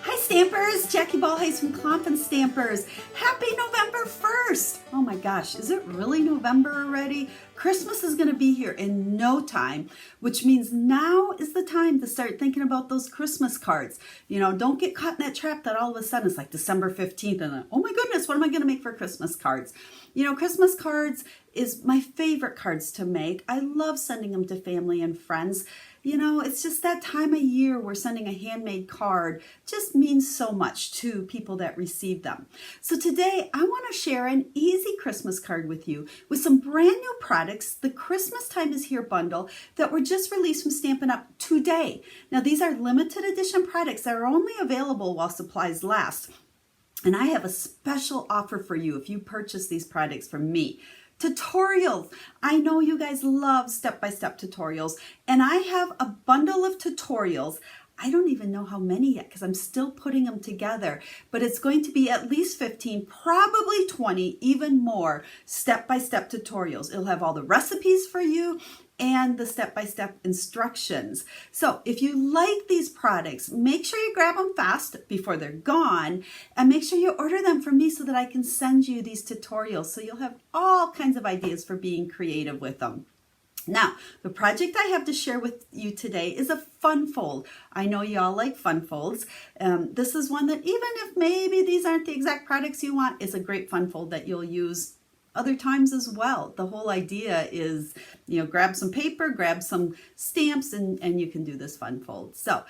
Hi Stampers, Jackie Bolhuis from Klompen Stampers. Happy November 1st. Oh my gosh, is it really November already? Christmas is going to be here in no time, which means now is the time to start thinking about those Christmas cards. You know, don't get caught in that trap that all of a sudden it's like December 15th and then, oh my goodness, what am I going to make for Christmas cards? You know, Christmas cards is my favorite cards to make. I love sending them to family and friends. You know, it's just that time of year where sending a handmade card just means so much to people that receive them. So today I want to share an easy Christmas card with you with some brand new products, the Christmastime is Here bundle that were just released from Stampin' Up! Today. Now these are limited edition products that are only available while supplies last. And I have a special offer for you if you purchase these products from me. Tutorials. I know you guys love step-by-step tutorials, and I have a bundle of tutorials. I don't even know how many yet because I'm still putting them together, but it's going to be at least 15, probably 20, even more step-by-step tutorials. It'll have all the recipes for you and the step-by-step instructions. So if you like these products, make sure you grab them fast before they're gone, and make sure you order them from me so that I can send you these tutorials so you'll have all kinds of ideas for being creative with them. Now, the project I have to share with you today is a fun fold. I know y'all like fun folds. This is one that even if maybe these aren't the exact products you want, is a great fun fold that you'll use other times as well. The whole idea is, you know, grab some paper, grab some stamps, and you can do this fun fold. So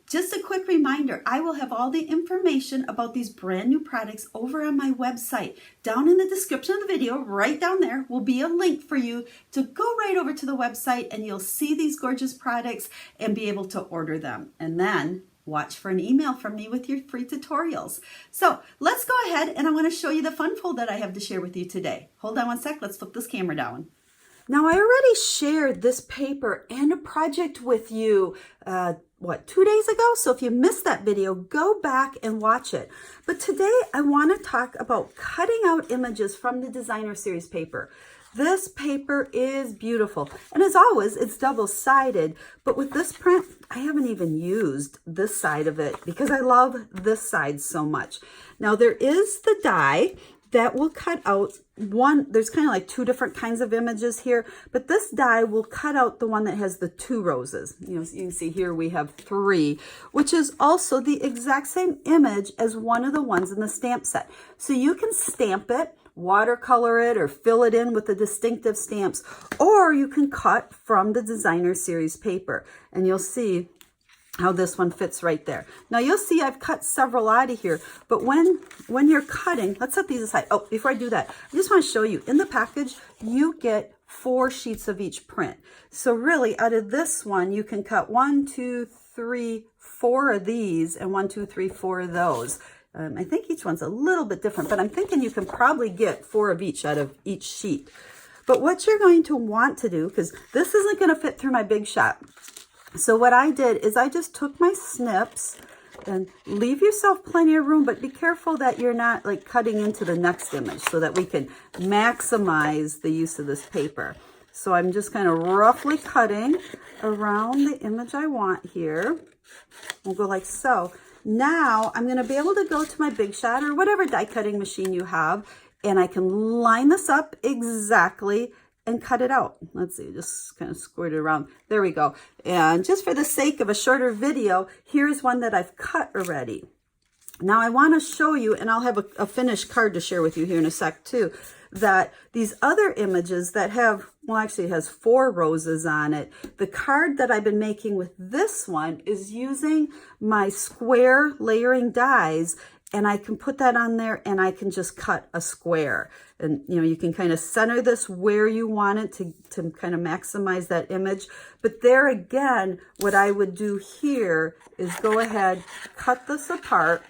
just a quick reminder, I will have all the information about these brand new products over on my website. Down in the description of the video, right down there, will be a link for you to go right over to the website and you'll see these gorgeous products and be able to order them. And then watch for an email from me with your free tutorials. So let's go ahead and I want to show you the fun fold that I have to share with you today. Hold on one sec, let's flip this camera down. Now I already shared this paper and a project with you, 2 days ago? So if you missed that video, go back and watch it. But today I want to talk about cutting out images from the designer series paper. This paper is beautiful. And as always, it's double-sided, but with this print, I haven't even used this side of it because I love this side so much. Now there is the die that will cut out one, there's kind of like two different kinds of images here, but this die will cut out the one that has the two roses. You know, you can see here we have 3, which is also the exact same image as one of the ones in the stamp set. So you can stamp it, watercolor it, or fill it in with the distinctive stamps, or you can cut from the designer series paper, and you'll see how this one fits right there. Now you'll see I've cut several out of here, but when you're cutting, let's set these aside. Oh, before I do that, I just want to show you, in the package, you get 4 sheets of each print. So really, out of this one, you can cut 1, 2, 3, 4 of these, and 1, 2, 3, 4 of those. I think each one's a little bit different, but I'm thinking you can probably get 4 of each out of each sheet. But what you're going to want to do, because this isn't going to fit through my Big Shot. So what I did is I just took my snips, and leave yourself plenty of room, but be careful that you're not like cutting into the next image so that we can maximize the use of this paper. So I'm just kind of roughly cutting around the image I want here. We'll go like so. Now I'm going to be able to go to my Big Shot or whatever die cutting machine you have, and I can line this up exactly and cut it out. Let's see, just kind of squirt it around. There we go. And just for the sake of a shorter video, here's one that I've cut already. Now I want to show you, and I'll have a finished card to share with you here in a sec too, that these other images that have, well, actually it has 4 roses on it. The card that I've been making with this one is using my square layering dies, and I can put that on there and I can just cut a square. And, you know, you can kind of center this where you want it to kind of maximize that image. But there again, what I would do here is go ahead, cut this apart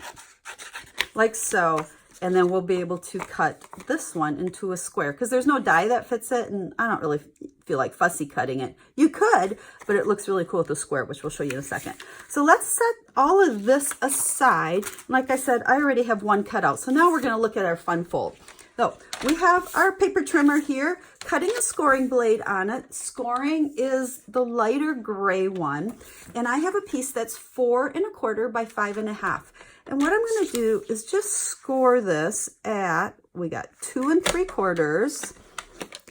like so, and then we'll be able to cut this one into a square because there's no die that fits it, and I don't really feel like fussy cutting it. You could, but it looks really cool with the square, which we'll show you in a second. So let's set all of this aside. Like I said, I already have one cut out. So now we're going to look at our fun fold. So we have our paper trimmer here, cutting a scoring blade on it. Scoring is the lighter gray one. And I have a piece that's 4 1/4 by 5 1/2. And what I'm going to do is just score this at, we got 2 3/4.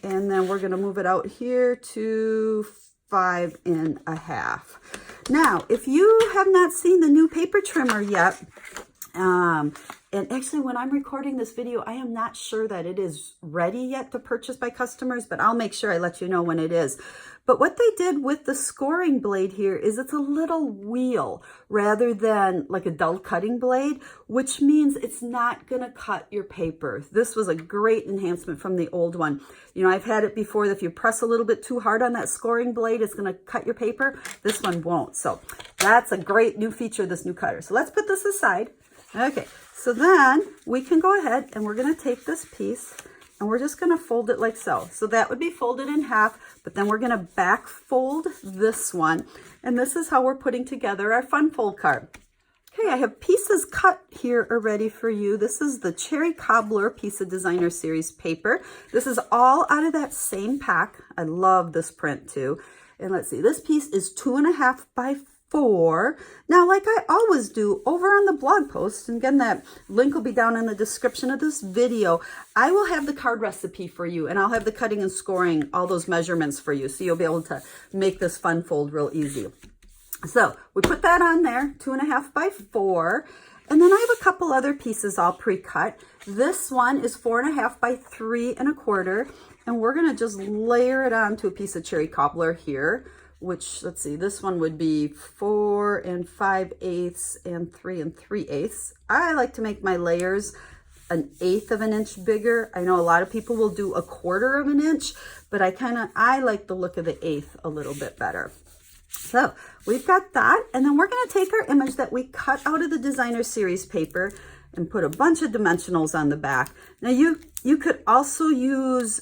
And then we're going to move it out here to 5 1/2. Now, if you have not seen the new paper trimmer yet, and actually when I'm recording this video, I am not sure that it is ready yet to purchase by customers, but I'll make sure I let you know when it is. But what they did with the scoring blade here is it's a little wheel rather than like a dull cutting blade, which means it's not going to cut your paper. This was a great enhancement from the old one. You know, I've had it before that if you press a little bit too hard on that scoring blade, it's going to cut your paper. This one won't. So that's a great new feature of this new cutter. So let's put this aside. Okay, so then we can go ahead and we're going to take this piece and we're just going to fold it like so. So that would be folded in half, but then we're going to back fold this one. And this is how we're putting together our fun fold card. Okay, I have pieces cut here already for you. This is the Cherry Cobbler piece of designer series paper. This is all out of that same pack. I love this print too. And let's see, this piece is 2 1/2 by 4. Now, like I always do over on the blog post, and again, that link will be down in the description of this video, I will have the card recipe for you, and I'll have the cutting and scoring, all those measurements for you, so you'll be able to make this fun fold real easy. So we put that on there, 2 1/2 by 4. And then I have a couple other pieces all pre-cut. This one is 4 1/2 by 3 1/4. And we're going to just layer it onto a piece of Cherry Cobbler here, which, let's see, this one would be 4 5/8 and 3 3/8. I like to make my layers 1/8 of an inch bigger. I know a lot of people will do 1/4 of an inch, but I like the look of the 1/8 a little bit better. So we've got that, and then we're going to take our image that we cut out of the designer series paper and put a bunch of dimensionals on the back. Now you could also use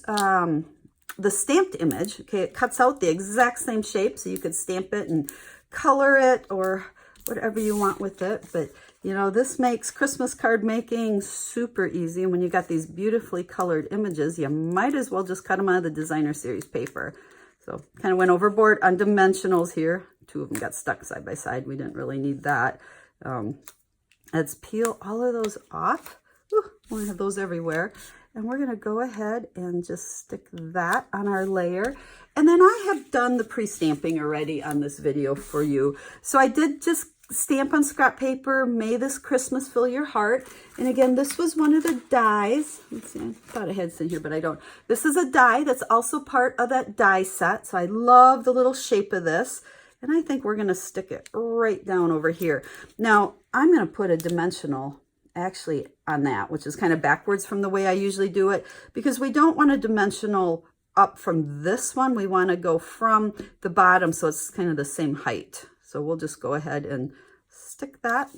the stamped image. Okay, it cuts out the exact same shape, so you could stamp it and color it or whatever you want with it. But you know, this makes Christmas card making super easy. And when you got these beautifully colored images, you might as well just cut them out of the designer series paper. So kind of went overboard on dimensionals here. 2 of them got stuck side by side. We didn't really need that. Let's peel all of those off. Ooh, we have those everywhere. And we're going to go ahead and just stick that on our layer. And then I have done the pre-stamping already on this video for you. So I did just stamp on scrap paper, May This Christmas Fill Your Heart. And again, this was one of the dies. Let's see, I thought I had some here, but I don't. This is a die that's also part of that die set. So I love the little shape of this. And I think we're going to stick it right down over here. Now, I'm going to put a dimensional actually on that, which is kind of backwards from the way I usually do it, because we don't want a dimensional up from this one. We want to go from the bottom so it's kind of the same height. So we'll just go ahead and stick that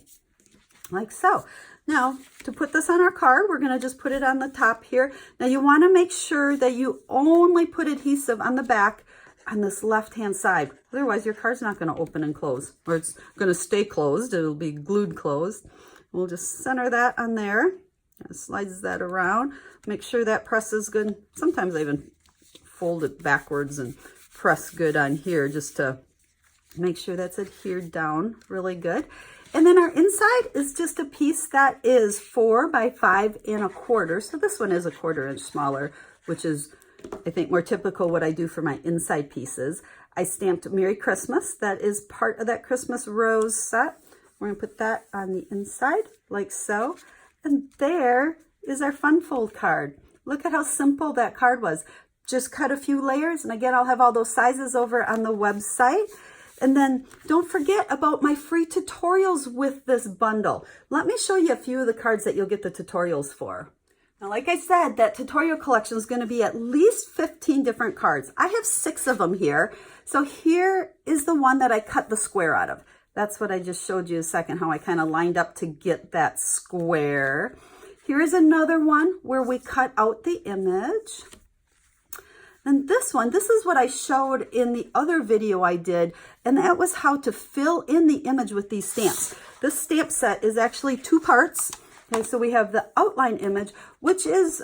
like so. Now, to put this on our card, we're going to just put it on the top here. Now, you want to make sure that you only put adhesive on the back on this left-hand side. Otherwise, your card's not going to open and close, or it's going to stay closed. It'll be glued closed. We'll just center that on there. It slides that around. Make sure that presses good. Sometimes I even fold it backwards and press good on here just to make sure that's adhered down really good. And then our inside is just a piece that is 4 by 5 1/4. So this one is 1/4 inch smaller, which is, I think, more typical what I do for my inside pieces. I stamped Merry Christmas. That is part of that Christmas rose set. We're going to put that on the inside like so. And there is our fun fold card. Look at how simple that card was. Just cut a few layers. And again, I'll have all those sizes over on the website. And then don't forget about my free tutorials with this bundle. Let me show you a few of the cards that you'll get the tutorials for. Now, like I said, that tutorial collection is going to be at least 15 different cards. I have 6 of them here. So here is the one that I cut the square out of. That's what I just showed you a second, how I kind of lined up to get that square. Here is another one where we cut out the image. And this one, this is what I showed in the other video I did, and that was how to fill in the image with these stamps. This stamp set is actually 2 parts. Okay, so we have the outline image, which is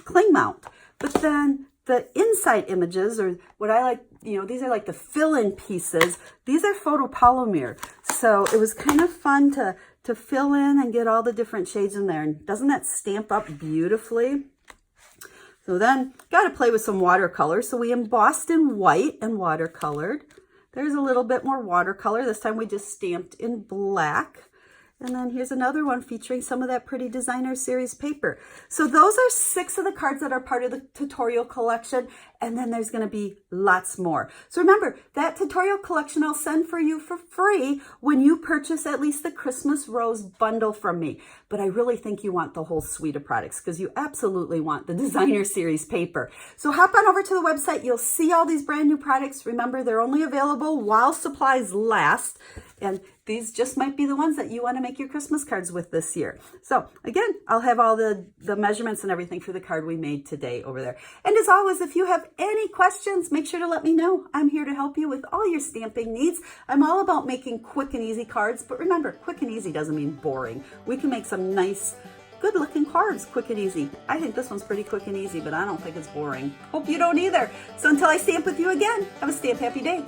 cling mount. But then the inside images, or what I like, you know, these are like the fill-in pieces. These are photopolymer. So it was kind of fun to fill in and get all the different shades in there. And doesn't that stamp up beautifully? So then got to play with some watercolor. So we embossed in white and watercolored. There's a little bit more watercolor. This time we just stamped in black. And then here's another one featuring some of that pretty designer series paper. So those are 6 of the cards that are part of the tutorial collection. And then there's going to be lots more. So remember, that tutorial collection I'll send for you for free when you purchase at least the Christmas Rose bundle from me. But I really think you want the whole suite of products because you absolutely want the designer series paper. So hop on over to the website. You'll see all these brand new products. Remember, they're only available while supplies last. And these just might be the ones that you want to make your Christmas cards with this year. So again, I'll have all the measurements and everything for the card we made today over there. And as always, if you have any questions, make sure to let me know. I'm here to help you with all your stamping needs. I'm all about making quick and easy cards, but remember, quick and easy doesn't mean boring. We can make some nice, good looking cards quick and easy. I think this one's pretty quick and easy, but I don't think it's boring. Hope you don't either. So until I stamp with you again, have a stamp happy day.